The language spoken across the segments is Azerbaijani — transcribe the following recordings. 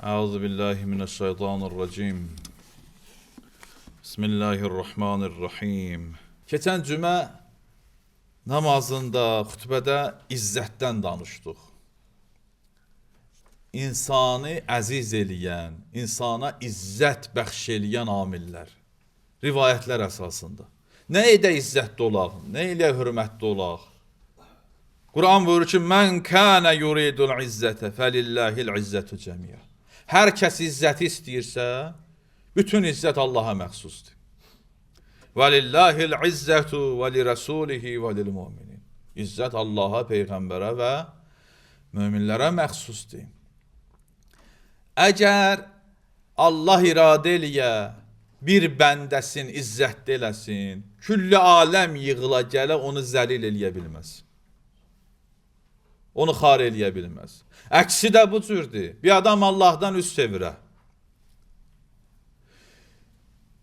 Euzu billahi mineşşeytanirracim. Bismillahirrahmanirrahim. Keçən cümə namazında, xutbədə izzətdən danışdıq. İnsanı əziz eləyən, insana izzət bəxş eləyən amillər, rivayətlər əsasında. Nə edə izzətli olaq, nə ilə hörmətli olaq? Quran buyurur ki, "Mən kana yuridul izzətə fəlillahil izzətu cəmiə." Hər kəs izzəti istəyirsə, bütün izzət Allaha məxsusdur. "Vəlillahil izzətu və lirəsulihi və lilmüminin." İzzət Allaha, peyğəmbərə və möminlərə məxsusdur. Əgər Allah iradə eləyə, bir bəndəsin izzətli eləsin, külli aləm yığıla gələ onu zəlil eləyə bilməz. Onu xar eləyə bilməz. Əksi də bu cürdür. Bir adam Allahdan üst çevirə.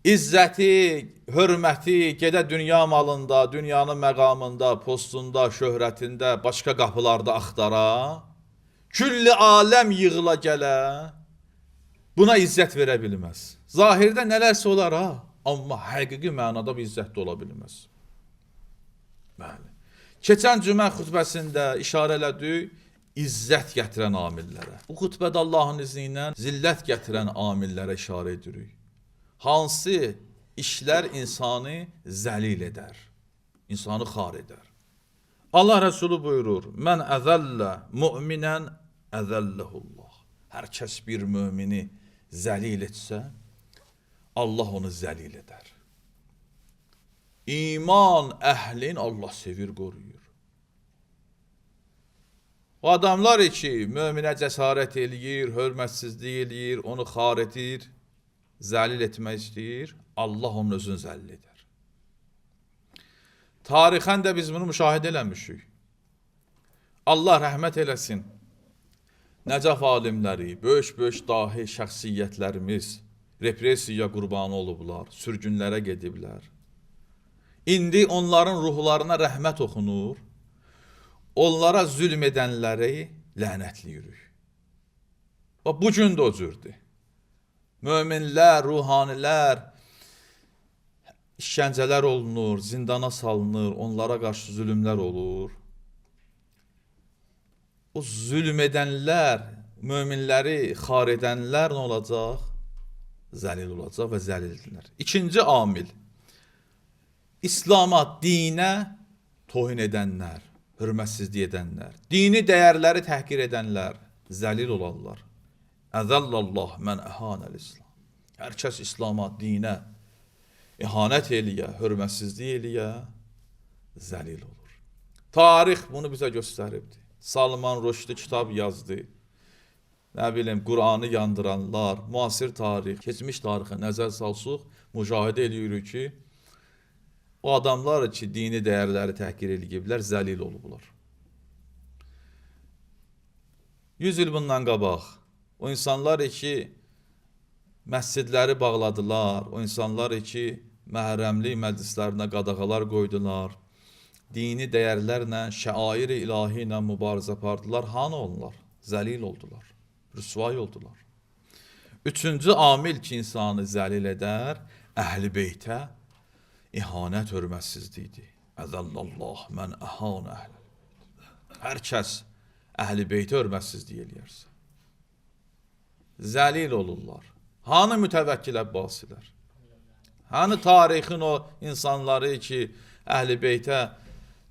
İzzəti, hörməti gedə dünya malında, dünyanın məqamında, postunda, şöhrətində, başqa qapılarda axtara, külli aləm yığıla gələ, buna izzət verə bilməz. Zahirdə nələrsə olar ha, amma həqiqi mənada bir izzətli ola bilməz. Bəli. Keçən cümə xutbəsində işarə elədik izzət gətirən amillərə. Bu xutbədə Allahın izni ilə zillət gətirən amillərə işarə edirik. Hansı işlər insanı zəlil edər, insanı xar edər. Allah Rəsulü buyurur, "Mən əzəllə müminən əzəlləhullah." Hər kəs bir mümini zəlil etsə, Allah onu zəlil edər. İman əhlin Allah sevir, qoruyur. O adamlar ki, möminə cəsarət eləyir, hörmətsizlik eləyir, onu xar edir, zəlil etmək istəyir, Allah onun özünü zəlil edər. Tarixən də biz bunu müşahidə eləmişik. Allah rəhmət eləsin. Nəcəf alimləri, böyük dahi şəxsiyyətlərimiz repressiya qurbanı olublar, sürgünlərə gediblər. İndi onların ruhlarına rəhmət oxunur, onlara zülm edənləri lənətləyirik. Bu gün də o cürdür. Möminlər, ruhanilər işgəncələr olunur, zindana salınır, onlara qarşı zülmlər olur. O zülm edənlər, möminləri xar edənlər nə olacaq? Zəlil olacaq və zəlildirlər. İkinci amil, İslama, dinə tohin edənlər, hörmətsizlik edənlər, dini dəyərləri təhqir edənlər zəlil olarlar. Əzəllallah mən əhanəl İslam. Hər kəs İslama, dinə ihanət eləyə, hörmətsizlik eləyə, zəlil olur. Tarix bunu bizə göstəribdir. Salman Rushdie kitab yazdı. Nə bilim, Quranı yandıranlar, müasir tarix, keçmiş tarixə nəzər salsıq, müşahidə edirik ki, o adamlar ki, dini dəyərləri təhqir ediblər, zəlil olublar. 100 il bundan qabaq, o insanlar ki, məscidləri bağladılar, o insanlar ki, məhrəmlik məclislərinə qadağalar qoydular, dini dəyərlərlə, şəair-i ilahi ilə mübarizə apardılar, hanı onlar? Zəlil oldular, rüsvay oldular. Üçüncü amil ki, insanı zəlil edər, əhl-i beytə İhanət hörmətsizlikdir. Əzəllallah mən əhanə əhləl. Hər kəs əhl-i beytə hörmətsizlik eləyərsə, zəlil olurlar. Hanı mütəvəkkil Əbbasilər? Hanı tarixin o insanları ki, əhl-i beytə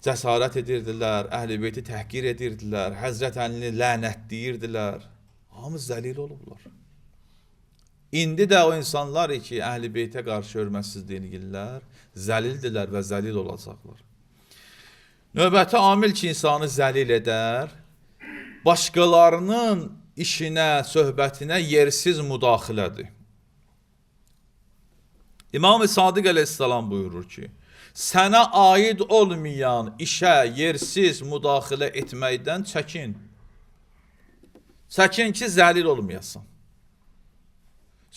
cəsarət edirdilər, əhl-i beyti təhqir edirdilər, Həzrət Əlini lənətləyirdilər. Hamı zəlil olublar. İndi də o insanlar ki, əhl-i beytə qarşı hörmətsizlik edirlər, zəlildilər və zəlil olacaqlar. Növbəti amil ki, insanı zəlil edər, başqalarının işinə, söhbətinə yersiz müdaxilədir. İmam-ı Sadiq əleyhissalam buyurur ki, sənə aid olmayan işə yersiz müdaxilə etməkdən çəkin. Çəkin ki, zəlil olmayasın.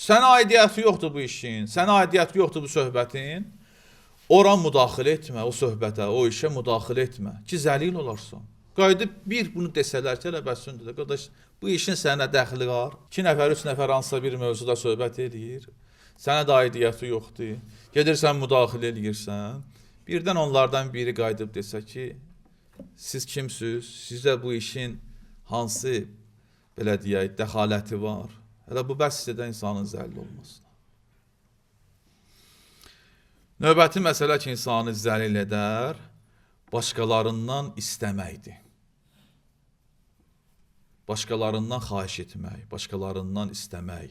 Sənə aidiyyəti yoxdur bu işin, sənə aidiyyəti yoxdur bu söhbətin, ora müdaxilə etmə, o söhbətə, o işə müdaxilə etmə ki, zəlil olarsan. Qayıdıb bir bunu desələr ki, elə bəs də qardaş, bu işin sənə dəxli var. 2 nəfər, 3 nəfər hansısa bir mövzuda söhbət edir. Sənə də aidiyyəti yoxdur. Gedirsən müdaxilə eləyirsən. Birdən onlardan biri qayıdıb desə ki, siz kimsiniz? Sizə bu işin hansı belə deyək, dəxaləti var? Elə bu bəs sizə insanın zəlil olmasına. Növbəti məsələ ki, insanı zəlil edər, başqalarından istəməkdir. Başqalarından xahiş etmək, başqalarından istəmək.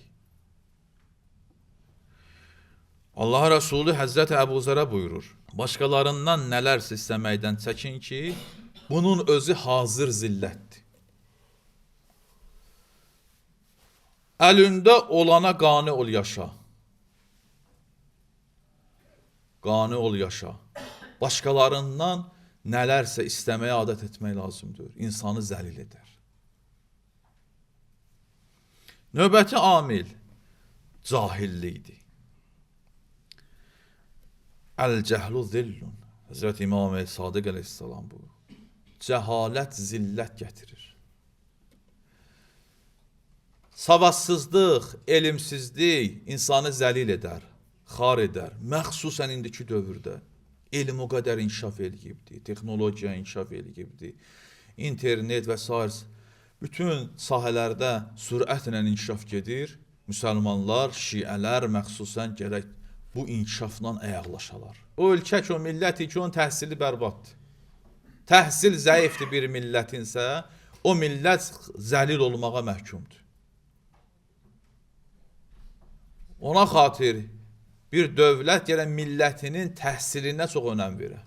Allah Rəsulü Həzrət Əbu Zərə buyurur, başqalarından nələrsə istəməkdən çəkin ki, bunun özü hazır zillətdir. Əlində olana qane ol yaşa. Qane ol yaşa. Başqalarından nələrsə istəməyə adət etmək lazımdır. İnsanı zəlil edər. Növbəti amil cahillikdir. Əl-cəhlu zillun. Həzrət İmam Sadiq əleyhissalam buyurur. Cəhalət zillət gətirir. Savadsızlıq, elmsizlik insanı zəlil edər, xar edər. Məxsusən indiki dövrdə elm o qədər inkişaf eləyibdir, texnologiya inkişaf eləyibdir, internet və s. bütün sahələrdə sürətlə inkişaf gedir. Müsəlmanlar, şiələr məxsusən gərək bu inkişafla əyaqlaşalar. O ölkə ki, o millət ki, onun təhsili bərbaddır. Təhsil zəifdir bir millətinsə, o millət zəlil olmağa məhkumdur. Ona xatir bir dövlət gərək millətinin təhsilinə çox önəm verər.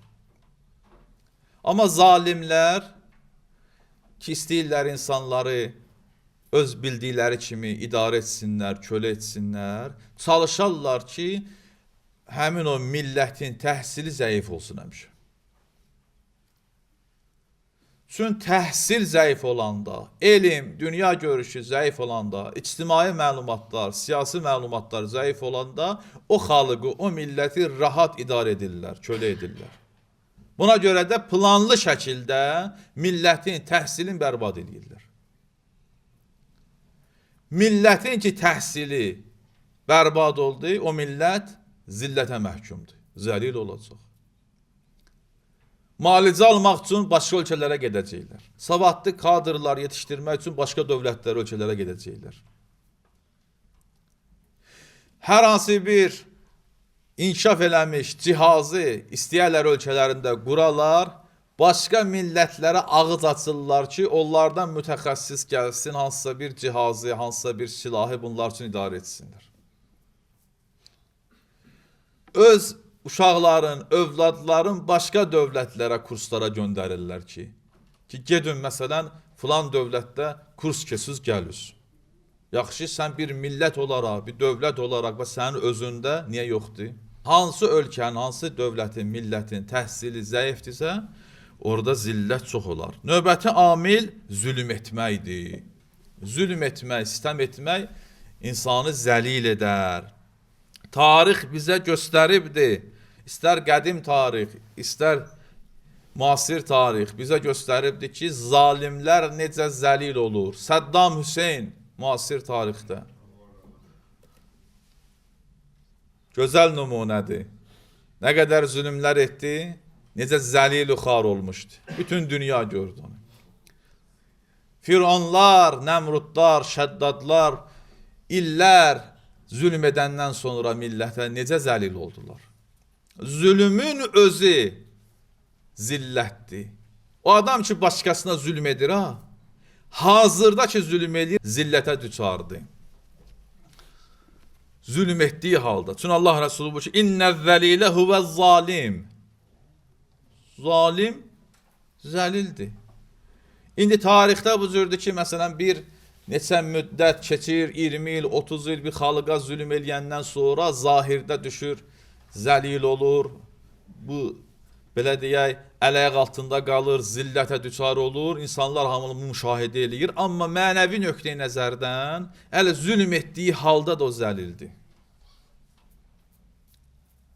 Amma zalimlər ki, istəyirlər insanları öz bildikləri kimi idarə etsinlər, kölə etsinlər, çalışarlar ki, həmin o millətin təhsili zəif olsun həmişə. Çünki təhsil zəif olanda, elm, dünya görüşü zəif olanda, ictimai məlumatlar, siyasi məlumatlar zəif olanda o xalqı, o milləti rahat idarə edirlər, kölə edirlər. Buna görə də planlı şəkildə millətin təhsilini bərbad edirlər. Millətin ki, təhsili bərbad oldu, o millət zillətə məhkumdur, zəlil olacaq. Malicə almaq üçün başqa ölkələrə gedəcəklər. Savadlı kadrlar yetişdirmək üçün başqa dövlətlər, ölkələrə gedəcəklər. Hər hansı bir inkişaf eləmiş cihazı istəyərlər ölkələrində quralar, başqa millətlərə ağız açırlar ki, onlardan mütəxəssis gəlsin, hansısa bir cihazı, hansısa bir silahı bunlar üçün idarə etsinlər. Öz uşaqların, övladların başqa dövlətlərə, kurslara göndərirlər ki, gedin məsələn, filan dövlətdə kurs keçsiz gəlirsiniz. Yaxşı, sən bir millət olaraq, bir dövlət olaraq və sənin özündə niyə yoxdur? Hansı ölkənin, hansı dövlətin, millətin təhsili zəifdirsə, orada zillət çox olar. Növbəti amil zülm etməkdir. Zülm etmək, sistem etmək insanı zəlil edər. Tarix bizə göstəribdir. İstər qədim tarix, istər müasir tarix bizə göstəribdir ki, zalimlər necə zəlil olur. Səddam Hüseyn müasir tarixdə. Gözəl nümunədir. Nə qədər zülmlər etdi, necə zəlil-i xar olmuşdu. Bütün dünya gördü onu. Fironlar, Nəmrudlar, Şəddadlar illər zülm edəndən sonra millətə necə zəlil oldular. Zülmün özü zillətdir. O adam ki, başqasına zülm edir, hazırda ki, zülm edir, zillətə düçardır. Zülm etdiyi halda. Çünki Allah Resulü bu ki, İnnəz-zəlilə huvəz-zalim. Zalim zəlildir. İndi tarixdə bu cürdür ki, məsələn, bir neçə müddət keçir, 20 il, 30 il bir xalqa zülm eləyəndən sonra zahirdə düşür, zəlil olur, bu, belə deyək, ələyaq altında qalır, zillətə düçar olur, insanlar hamını müşahidə eləyir, amma mənəvi nöqteyi nəzərdən, ələ zülm etdiyi halda da o zəlildir.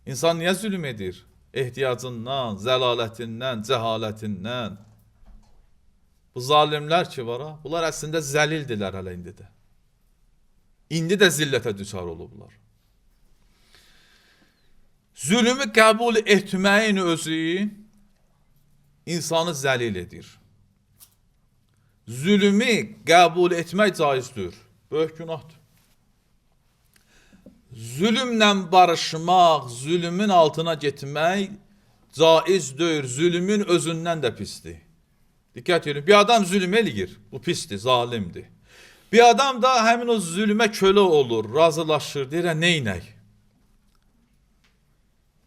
İnsan niyə zülm edir? Ehtiyacından, zəlalətindən, cəhalətindən. Bu zalimlər ki var ha, bunlar əslində zəlildilər hələ indi də. İndi də zillətə düçar olublar. Zülmü qəbul etməyin özü insanı zəlil edir. Zülmü qəbul etmək caizdir. Böyük günahdır. Zülmlə barışmaq, zülmün altına getmək caiz deyil. Zülmün özündən də pisdir. Diqqət edin. Bir adam zülm eləyir. Bu pisdir, zalimdir. Bir adam da həmin o zülmə kölə olur, razılaşır. Deyir, neynək?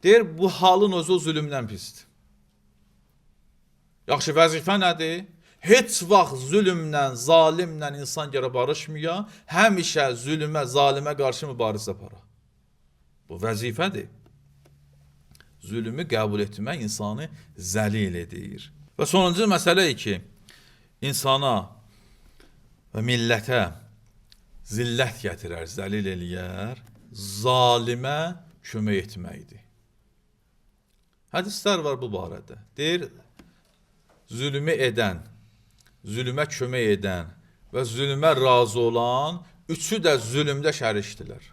Deyir, bu halın özü o zülmdən pisdir. Yaxşı, vəzifə nədir? Heç vaxt zülmlə, zalimlə insan görə barışmaya, həmişə zülmə, zalimə qarşı mübarizə apara. Bu vəzifədir. Zülmü qəbul etmək insanı zəlil edir. Və sonuncu məsələ ki, insana və millətə zillət gətirər, zəlil eləyər, zalimə kömək etməkdir. Hədislər var bu barədə. Deyir, zülmü edən, zülmə kömək edən və zülmə razı olan üçü də zülmdə şərikdirlər.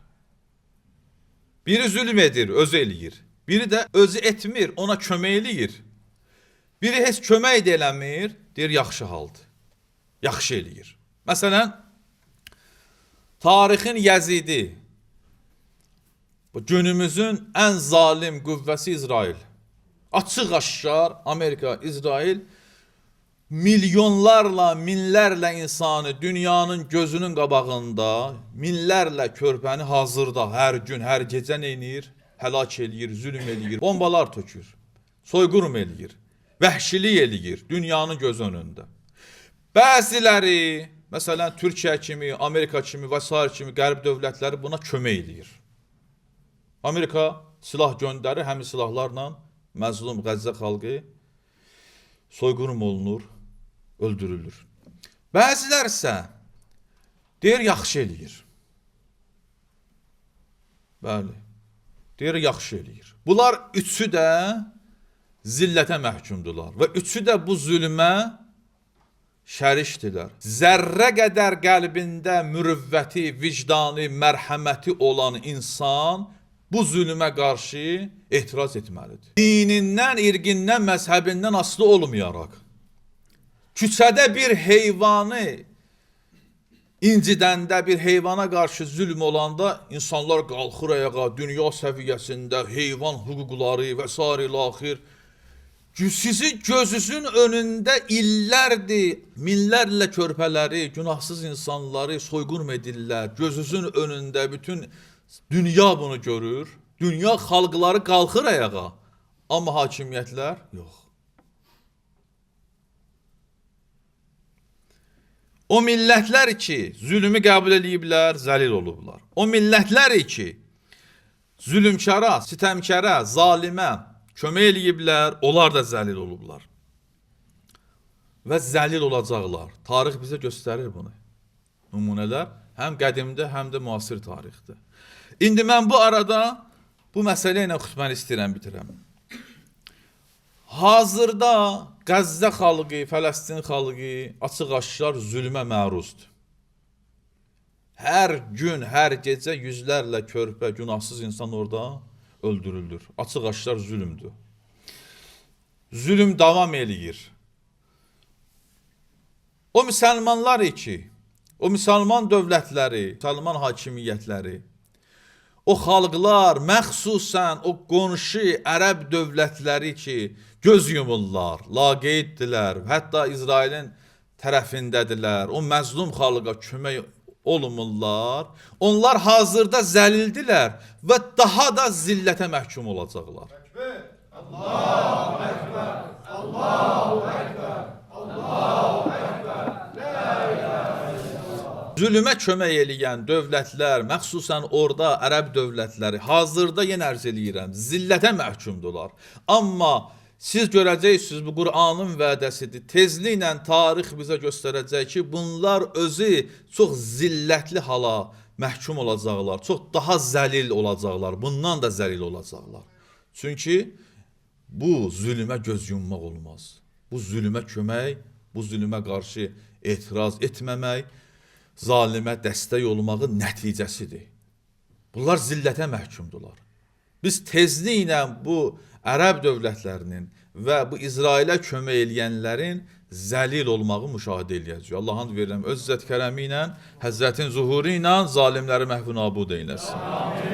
Biri zülm edir, özü eləyir. Biri də özü etmir, ona kömək eləyir. Biri heç kömək də eləmir, deyir, yaxşı haldır. Yaxşı eləyir. Məsələn, tarixin Yəzidi, günümüzün ən zalim qüvvəsi İsrail. Açıq aşkar Amerika, İsrail milyonlarla, minlərlə insanı dünyanın gözünün qabağında, minlərlə körpəni hazırda, hər gün, hər gecə neynir? Həlak eləyir, zülm eləyir, bombalar tökür, soyqurm eləyir, vəhşilik eləyir dünyanın göz önündə. Bəziləri, məsələn, Türkiyə kimi, Amerika kimi və s. kimi qərb dövlətləri buna kömək eləyir. Amerika silah göndərir, həmin silahlarla məzlum Qəzzə xalqı soyqurm olunur, öldürülür. Bəzilər isə deyir, yaxşı eləyir. Bəli, deyir, yaxşı eləyir. Bunlar üçü də zillətə məhkumdular və üçü də bu zülmə şərikdirlər. Zərrə qədər qəlbində mürüvvəti, vicdanı, mərhəməti olan insan bu zülmə qarşı etiraz etməlidir. Dinindən, irqindən, məzhəbindən asılı olmayaraq, küçədə bir heyvanı incidəndə, bir heyvana qarşı zülm olanda insanlar qalxır ayağa, dünya səviyyəsində heyvan hüquqları və s. ilaxir. Sizin gözünüzün önündə illərdir, minlərlə körpələri, günahsız insanları soyqurm edirlər. Gözünüzün önündə bütün dünya bunu görür. Dünya xalqları qalxır ayağa. Amma hakimiyyətlər yox. O millətlər ki, zülmü qəbul ediblər, zəlil olublar. O millətlər ki, zülmkara, sitəmkara, zalimə kömək eləyiblər, onlar da zəlil olublar. Və zəlil olacaqlar. Tarix bizə göstərir bunu. Nümunələr həm qədimdə, həm də müasir tarixdə. İndi mən bu arada bu məsələ ilə xütbəni istəyirəm, bitirəm. Hazırda Qəzzə xalqı, Fələstin xalqı açıq-aşkar zülmə məruzdur. Hər gün, hər gecə yüzlərlə körpə, günahsız insan orada öldürülür. Açıq-aşkar zülmdür. Zülm davam eləyir. O müsəlmanlar ki, o müsəlman dövlətləri, müsəlman hakimiyyətləri, o xalqlar, məxsusən o qonşu ərəb dövlətləri ki, göz yumurlar, laqeyddirlər, hətta İsrailin tərəfindədirlər, o məzlum xalqa kömək olmurlar, onlar hazırda zəlildilər və daha da zillətə məhkum olacaqlar. Allahu Ekber, Allahu Ekber, Allahu Ekber, la ilahe illallah. Zülmə kömək eləyən dövlətlər, məxsusən orada ərəb dövlətləri, hazırda yenə ərz eləyirəm, zillətə məhkumdular. Amma siz görəcəksiniz, bu Qur'anın vədəsidir. Tezliklə tarix bizə göstərəcək ki, bunlar özü çox zillətli hala məhkum olacaqlar. Çox daha zəlil olacaqlar. Bundan da zəlil olacaqlar. Çünki bu zülmə göz yummaq olmaz. Bu zülmə kömək, bu zülmə qarşı etiraz etməmək, zalimə dəstək olmağın nəticəsidir. Bunlar zillətə məhkumdular. Biz tezliklə bu ərəb dövlətlərinin və bu İsrailə kömək eləyənlərin zəlil olmağı müşahidə eləyəcək. Allahın verirəm öz izzət kərəmi ilə, Həzrətin zuhuru ilə zalimləri məhv nabud eyləsin.